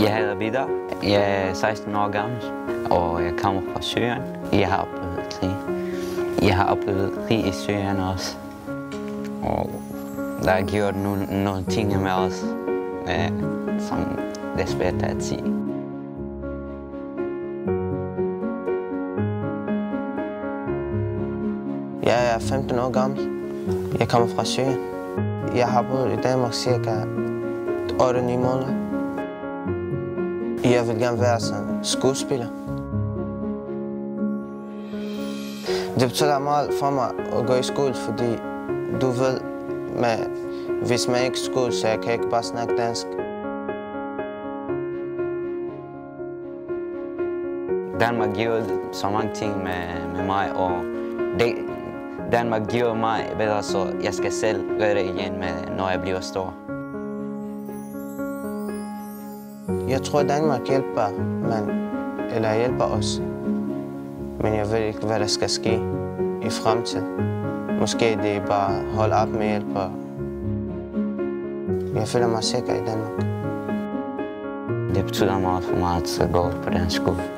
Jeg hedder Vidar. Jeg er 16 år gammel, og jeg kommer fra Syrien. Jeg har oplevet krig i Syrien også. Og der er gjort nogle ting med os, som det er svært at sige. Jeg er 15 år gammel. Jeg kommer fra Syrien. Jeg har boet i Danmark cirka 8-9 måneder. Jeg vil gerne være sådan skuespiller. Det betyder meget for mig at gå i skole, fordi du ved, hvis man ikke er i skole, så jeg kan ikke bare snakke dansk. Danmark gjorde så mange ting med mig, og Danmark gjorde mig bedre, så jeg skal selv gøre det igen, når jeg bliver stor. Jeg tror, at Danmark hjælper os. Men jeg ved ikke, hvad der skal ske i fremtiden. Måske det er bare at holde op med hjælp. Jeg føler mig sikker i Danmark. Det betyder meget for mig at gå på den skole.